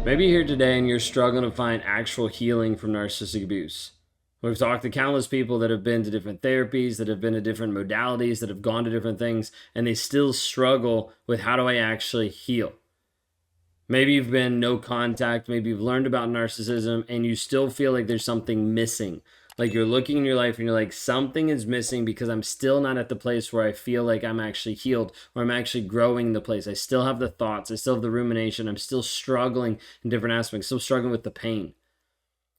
Maybe you're here today and you're struggling to find actual healing from narcissistic abuse. We've talked to countless people that have been to different therapies, that have been to different modalities, that have gone to different things, and they still struggle with how do I actually heal? Maybe you've been no contact, maybe you've learned about narcissism, and you still feel like there's something missing. Like you're looking in your life and you're like, something is missing because I'm still not at the place where I feel like I'm actually healed or I'm actually growing the place. I still have the thoughts, I still have the rumination, I'm still struggling in different aspects, still struggling with the pain.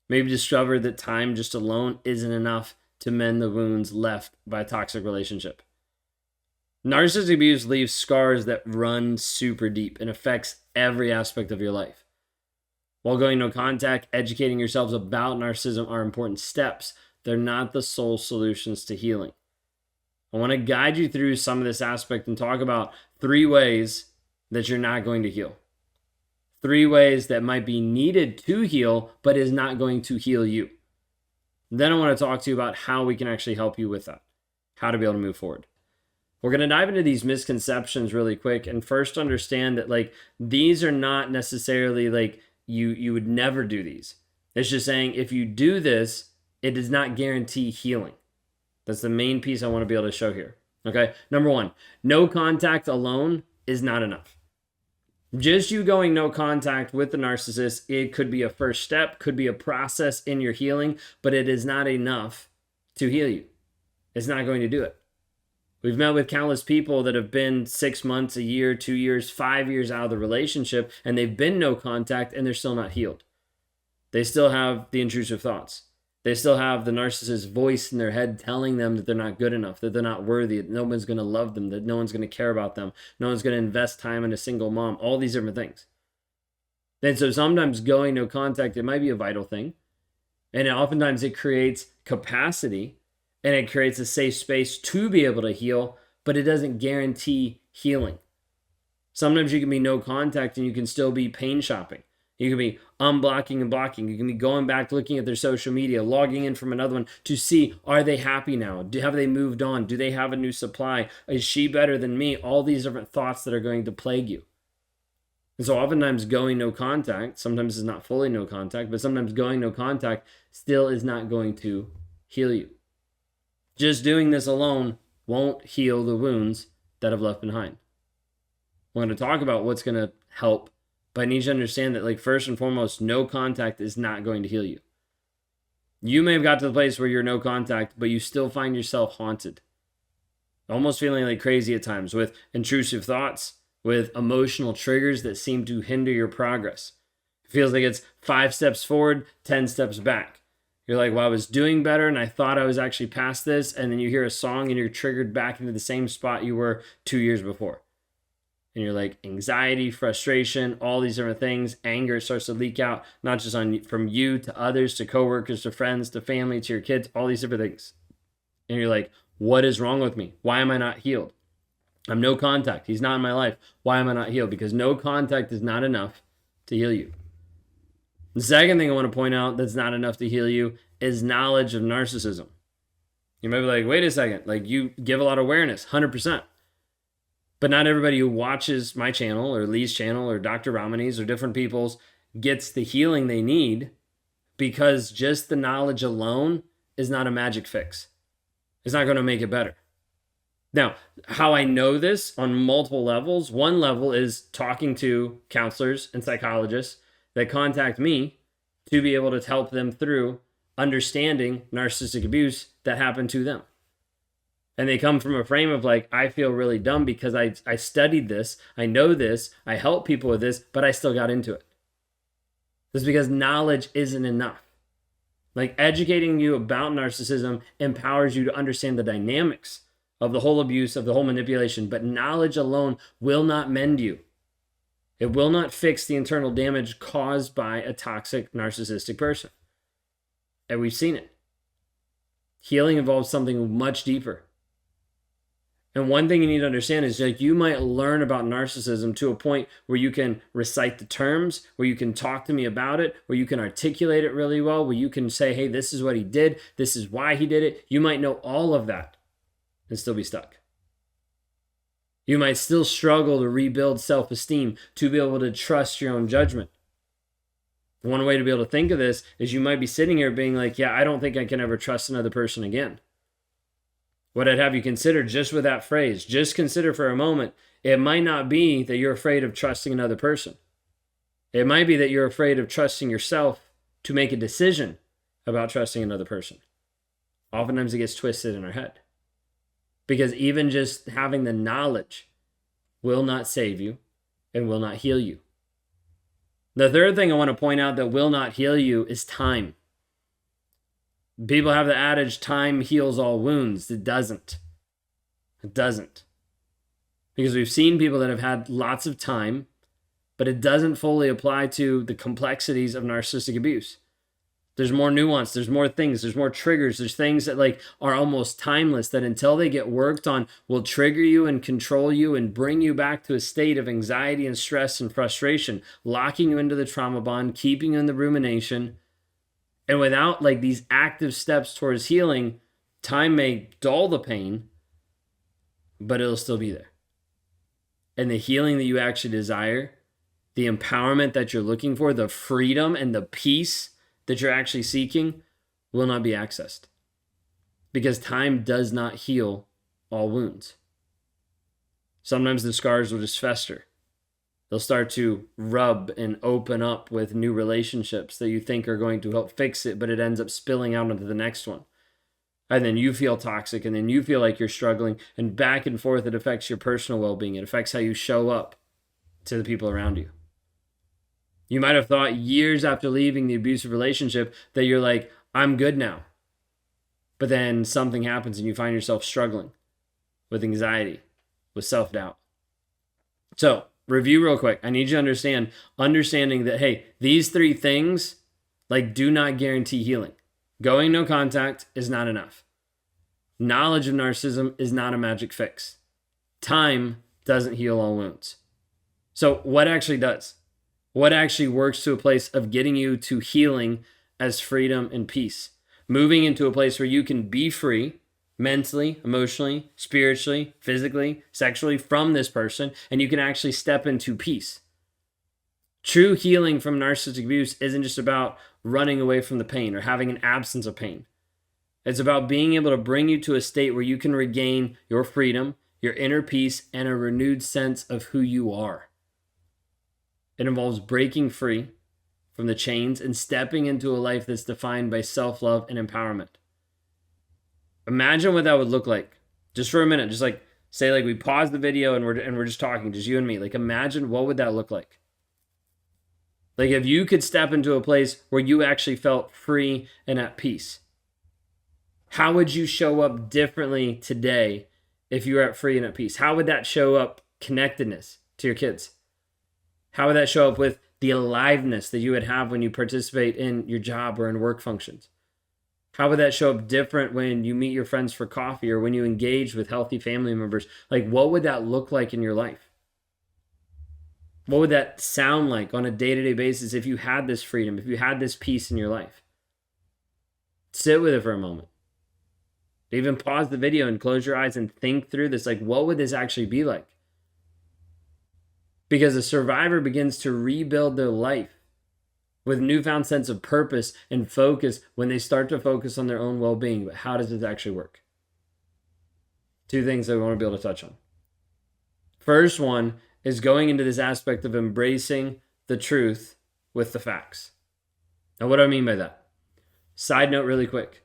Maybe discover that time just alone isn't enough to mend the wounds left by a toxic relationship. Narcissistic abuse leaves scars that run super deep and affects every aspect of your life. While going no contact, educating yourselves about narcissism are important steps. They're not the sole solutions to healing. I want to guide you through some of this aspect and talk about 3 ways that you're not going to heal. 3 ways that might be needed to heal, but is not going to heal you. Then I want to talk to you about how we can actually help you with that, how to be able to move forward. We're going to dive into these misconceptions really quick and first understand that these are not necessarily you would never do these. It's just saying if you do this, it does not guarantee healing. That's the main piece I want to be able to show here. Okay. Number 1, no contact alone is not enough. Just you going no contact with the narcissist, it could be a first step, could be a process in your healing, but it is not enough to heal you. It's not going to do it. We've met with countless people that have been 6 months, a year, 2 years, 5 years out of the relationship, and they've been no contact and they're still not healed. They still have the intrusive thoughts. They still have the narcissist's voice in their head telling them that they're not good enough, that they're not worthy, that no one's going to love them, that no one's going to care about them, no one's going to invest time in a single mom, all these different things. And so sometimes going no contact, it might be a vital thing. And oftentimes it creates capacity and it creates a safe space to be able to heal, but it doesn't guarantee healing. Sometimes you can be no contact and you can still be pain shopping. You can be unblocking and blocking. You can be going back, looking at their social media, logging in from another one to see, are they happy now? Have they moved on? Do they have a new supply? Is she better than me? All these different thoughts that are going to plague you. And so oftentimes going no contact, sometimes it's not fully no contact, but sometimes going no contact still is not going to heal you. Just doing this alone won't heal the wounds that have left behind. We're going to talk about what's going to help, but I need you to understand that first and foremost, no contact is not going to heal you. You may have got to the place where you're no contact, but you still find yourself haunted. Almost feeling like crazy at times with intrusive thoughts, with emotional triggers that seem to hinder your progress. It feels like it's 5 steps forward, 10 steps back. You're like, well, I was doing better and I thought I was actually past this. And then you hear a song and you're triggered back into the same spot you were 2 years before. And you're like anxiety, frustration, all these different things. Anger starts to leak out, not just from you to others, to coworkers, to friends, to family, to your kids, all these different things. And you're like, what is wrong with me? Why am I not healed? I'm no contact. He's not in my life. Why am I not healed? Because no contact is not enough to heal you. The second thing I want to point out that's not enough to heal you is knowledge of narcissism. You might be like, wait a second, you give a lot of awareness, 100%. But not everybody who watches my channel or Lee's channel or Dr. Ramani's or different people's gets the healing they need, because just the knowledge alone is not a magic fix. It's not going to make it better. Now, how I know this on multiple levels, one level is talking to counselors and psychologists that contact me to be able to help them through understanding narcissistic abuse that happened to them. And they come from a frame of I feel really dumb because I studied this, I know this, I help people with this, but I still got into it. It's because knowledge isn't enough. Educating you about narcissism empowers you to understand the dynamics of the whole abuse, of the whole manipulation, but knowledge alone will not mend you. It will not fix the internal damage caused by a toxic narcissistic person. And we've seen it. Healing involves something much deeper. And one thing you need to understand is you might learn about narcissism to a point where you can recite the terms, where you can talk to me about it, where you can articulate it really well, where you can say, hey, this is what he did, this is why he did it. You might know all of that and still be stuck. You might still struggle to rebuild self-esteem, to be able to trust your own judgment. One way to be able to think of this is you might be sitting here being like, yeah, I don't think I can ever trust another person again. What I'd have you consider just with that phrase, just consider for a moment, it might not be that you're afraid of trusting another person. It might be that you're afraid of trusting yourself to make a decision about trusting another person. Oftentimes it gets twisted in our head. Because even just having the knowledge will not save you and will not heal you. The third thing I want to point out that will not heal you is time. People have the adage, time heals all wounds. It doesn't. It doesn't. Because we've seen people that have had lots of time, but it doesn't fully apply to the complexities of narcissistic abuse. There's more nuance, there's more things, there's more triggers, there's things that are almost timeless that until they get worked on will trigger you and control you and bring you back to a state of anxiety and stress and frustration, locking you into the trauma bond, keeping you in the rumination. And without these active steps towards healing, time may dull the pain, but it'll still be there. And the healing that you actually desire, the empowerment that you're looking for, the freedom and the peace that you're actually seeking will not be accessed. Because time does not heal all wounds. Sometimes the scars will just fester. They'll start to rub and open up with new relationships that you think are going to help fix it, but it ends up spilling out into the next one. And then you feel toxic, and then you feel like you're struggling, and back and forth, it affects your personal well-being. It affects how you show up to the people around you. You might have thought years after leaving the abusive relationship that you're like, I'm good now. But then something happens and you find yourself struggling with anxiety, with self-doubt. So, review real quick. I need you to understanding that, hey, these three things do not guarantee healing. Going no contact is not enough. Knowledge of narcissism is not a magic fix. Time doesn't heal all wounds. So what actually does? What actually works to a place of getting you to healing as freedom and peace? Moving into a place where you can be free mentally, emotionally, spiritually, physically, sexually from this person, and you can actually step into peace. True healing from narcissistic abuse isn't just about running away from the pain or having an absence of pain. It's about being able to bring you to a state where you can regain your freedom, your inner peace, and a renewed sense of who you are. It involves breaking free from the chains and stepping into a life that's defined by self-love and empowerment. Imagine what that would look like. Just for a minute, just say we pause the video and we're just talking, just you and me. Imagine what would that look like? If you could step into a place where you actually felt free and at peace. How would you show up differently today if you were at free and at peace? How would that show up connectedness to your kids? How would that show up with the aliveness that you would have when you participate in your job or in work functions? How would that show up different when you meet your friends for coffee or when you engage with healthy family members? What would that look like in your life? What would that sound like on a day-to-day basis if you had this freedom, if you had this peace in your life? Sit with it for a moment. Even pause the video and close your eyes and think through this. What would this actually be like? Because a survivor begins to rebuild their life with newfound sense of purpose and focus when they start to focus on their own well-being. But how does this actually work? Two things that we want to be able to touch on. First one is going into this aspect of embracing the truth with the facts. Now, what do I mean by that? Side note really quick.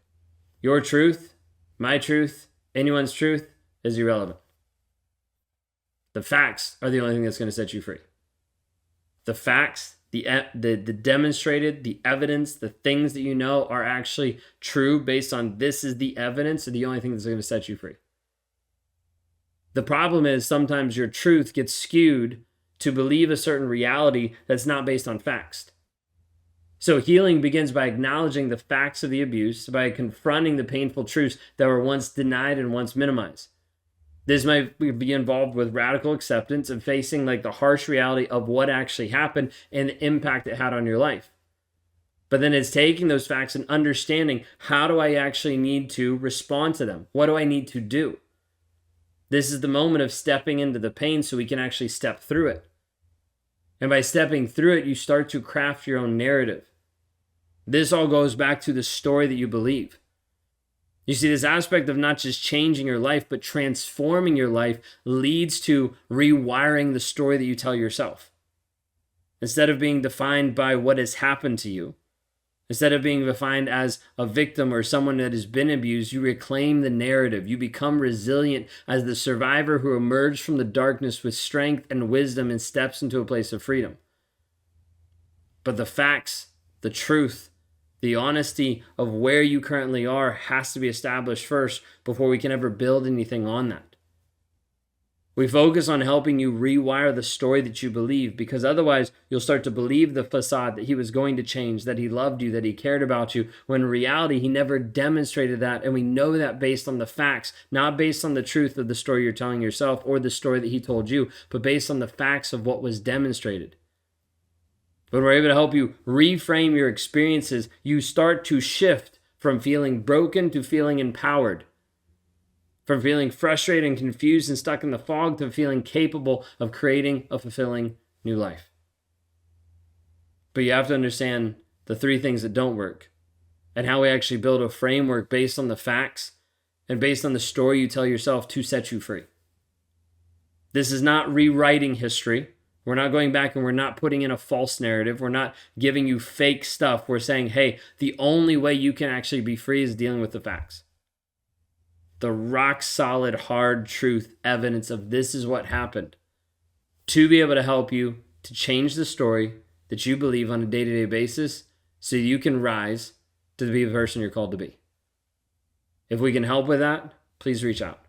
Your truth, my truth, anyone's truth is irrelevant. The facts are the only thing that's going to set you free. The facts, the demonstrated, the evidence, the things that you know are actually true based on this is the evidence are the only thing that's going to set you free. The problem is sometimes your truth gets skewed to believe a certain reality that's not based on facts. So healing begins by acknowledging the facts of the abuse, by confronting the painful truths that were once denied and once minimized. This might be involved with radical acceptance and facing the harsh reality of what actually happened and the impact it had on your life. But then it's taking those facts and understanding, how do I actually need to respond to them? What do I need to do? This is the moment of stepping into the pain so we can actually step through it. And by stepping through it, you start to craft your own narrative. This all goes back to the story that you believe. You see, this aspect of not just changing your life, but transforming your life leads to rewiring the story that you tell yourself. Instead of being defined by what has happened to you, instead of being defined as a victim or someone that has been abused, you reclaim the narrative. You become resilient as the survivor who emerged from the darkness with strength and wisdom and steps into a place of freedom. But the facts, the truth, the honesty of where you currently are has to be established first before we can ever build anything on that. We focus on helping you rewire the story that you believe, because otherwise you'll start to believe the facade that he was going to change, that he loved you, that he cared about you, when in reality he never demonstrated that. And we know that based on the facts, not based on the truth of the story you're telling yourself or the story that he told you, but based on the facts of what was demonstrated. When we're able to help you reframe your experiences, you start to shift from feeling broken to feeling empowered. From feeling frustrated and confused and stuck in the fog to feeling capable of creating a fulfilling new life. But you have to understand the three things that don't work and how we actually build a framework based on the facts and based on the story you tell yourself to set you free. This is not rewriting history. We're not going back and we're not putting in a false narrative. We're not giving you fake stuff. We're saying, hey, the only way you can actually be free is dealing with the facts. The rock solid, hard truth, evidence of this is what happened, to be able to help you to change the story that you believe on a day-to-day basis so you can rise to be the person you're called to be. If we can help with that, please reach out.